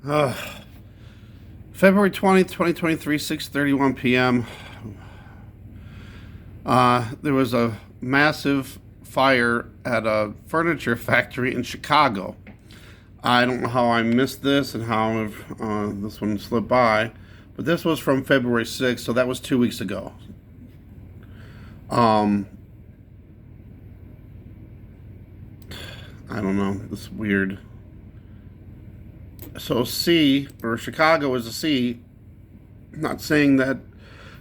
Uh, February 20th, 2023, 6:31 p.m. There was a massive fire at a furniture factory in Chicago. I don't know how I missed this and how this one slipped by, but this was from February 6th, so that was 2 weeks ago. Um, I don't know. This is weird. So C for Chicago is a C. I'm not saying that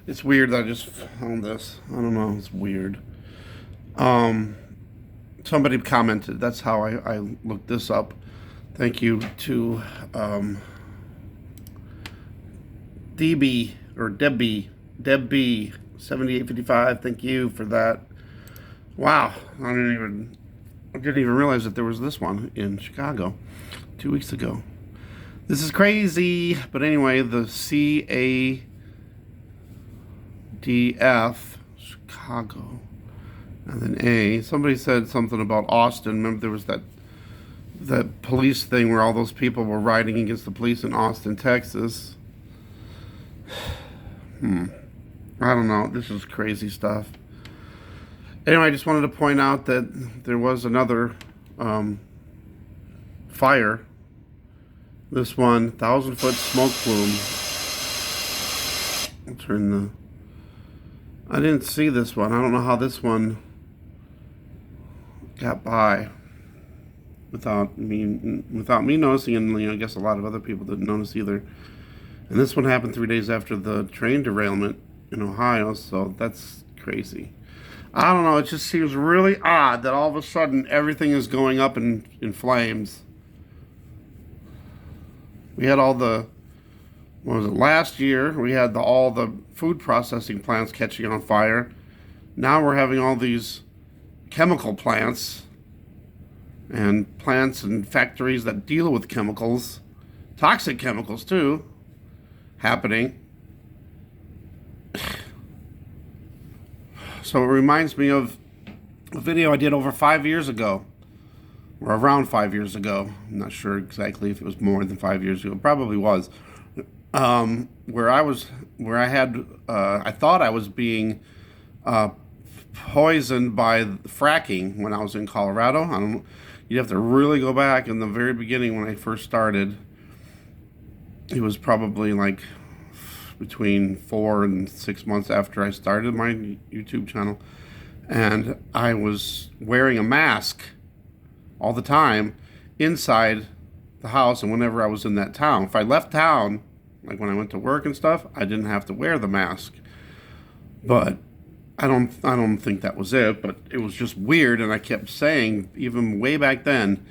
it's weird that I just found this. I don't know. It's weird. Um, Somebody commented. That's how I looked this up. Thank you to DB or Debbie 7855. Thank you for that. Wow, I didn't even realize that there was this one in Chicago 2 weeks ago. This is crazy. But anyway, the CADF Chicago. And then A. Somebody said something about Austin. Remember there was that police thing where all those people were riding against the police in Austin, Texas. I don't know. This is crazy stuff. Anyway, I just wanted to point out that there was another fire. This one, 1,000-foot smoke plume. I didn't see this one. I don't know how this one got by without me noticing, and I guess a lot of other people didn't notice either. And this one happened 3 days after the train derailment in Ohio, so that's crazy. I don't know. It just seems really odd that all of a sudden everything is going up in flames. We had all the, what was it, last year, we had all the food processing plants catching on fire. Now we're having all these chemical plants and factories that deal with chemicals, toxic chemicals too, happening. So it reminds me of a video I did over 5 years ago, or around 5 years ago. I'm not sure exactly if it was more than 5 years ago. It probably was. Where I thought I was being poisoned by fracking when I was in Colorado. You'd have to really go back in the very beginning when I first started. It was probably like between 4 and 6 months after I started my YouTube channel. And I was wearing a mask all the time inside the house and whenever I was in that town. If I left town, like when I went to work and stuff, I didn't have to wear the mask. But I don't think that was it, but it was just weird, and I kept saying, even way back then,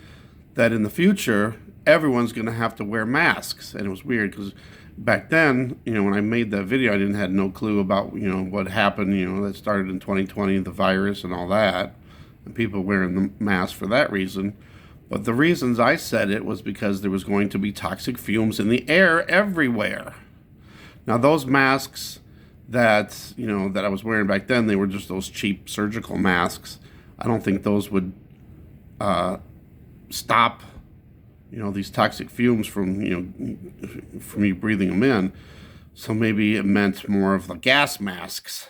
that in the future, everyone's going to have to wear masks. And it was weird because back then, when I made that video, I didn't had no clue about, what happened, that started in 2020, the virus and all that, and people wearing the mask for that reason. But the reasons I said it was because there was going to be toxic fumes in the air everywhere. Now, those masks that I was wearing back then, they were just those cheap surgical masks. I don't think those would stop these toxic fumes from you breathing them in. So maybe it meant more of the gas masks.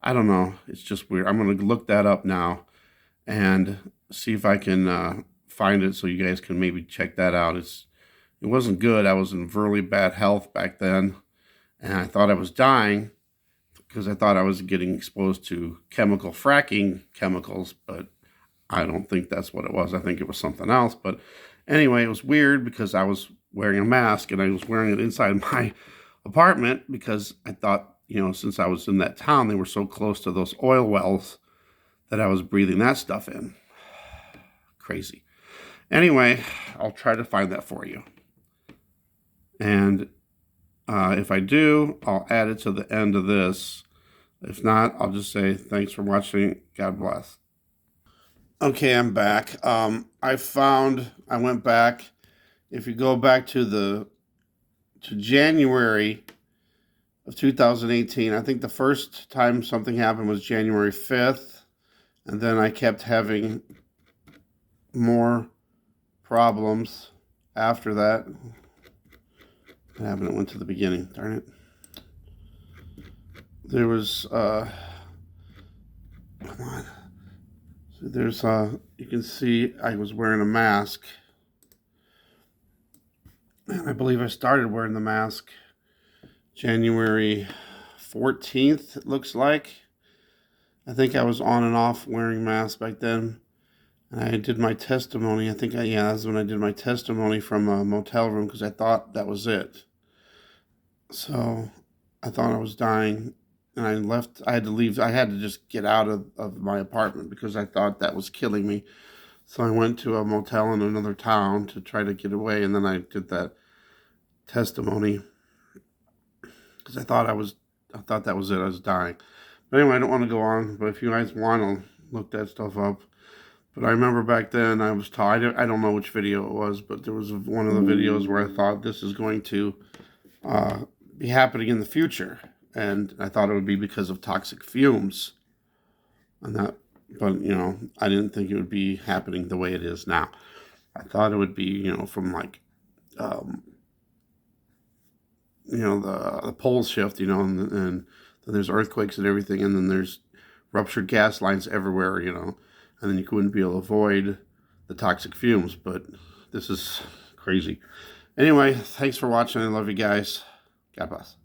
I don't know. It's just weird. I'm going to look that up now and see if I can find it so you guys can maybe check that out. It wasn't good. I was in really bad health back then, and I thought I was dying because I thought I was getting exposed to fracking chemicals, but I don't think that's what it was. I think it was something else. But anyway, it was weird because I was wearing a mask and I was wearing it inside my apartment because I thought, since I was in that town, they were so close to those oil wells that I was breathing that stuff in. Crazy. Anyway, I'll try to find that for you. And if I do, I'll add it to the end of this. If not, I'll just say thanks for watching. God bless. Okay, I'm back. I went back. If you go back to January of 2018, I think the first time something happened was January 5th. And then I kept having more problems after that. What happened? It went to the beginning. Darn it. There was, come on. So there's, you can see I was wearing a mask. And I believe I started wearing the mask January 14th, it looks like. I think I was on and off wearing masks back then. And I did my testimony. I think, yeah, that's when I did my testimony from a motel room because I thought that was it. So I thought I was dying. And I left. I had to leave. I had to just get out of my apartment because I thought that was killing me. So I went to a motel in another town to try to get away. And then I did that testimony because I thought that was it. I was dying. But anyway, I don't want to go on. But if you guys want to look that stuff up. But I remember back then I was taught, I don't know which video it was, but there was one of the videos where I thought this is going to be happening in the future. And I thought it would be because of toxic fumes. And that, but, you know, I didn't think it would be happening the way it is now. I thought it would be, you know, from like, you know, the poles shift, you know, and then there's earthquakes and everything, and then there's ruptured gas lines everywhere, you know, and then you wouldn't be able to avoid the toxic fumes, but this is crazy. Anyway, thanks for watching. I love you guys. God bless.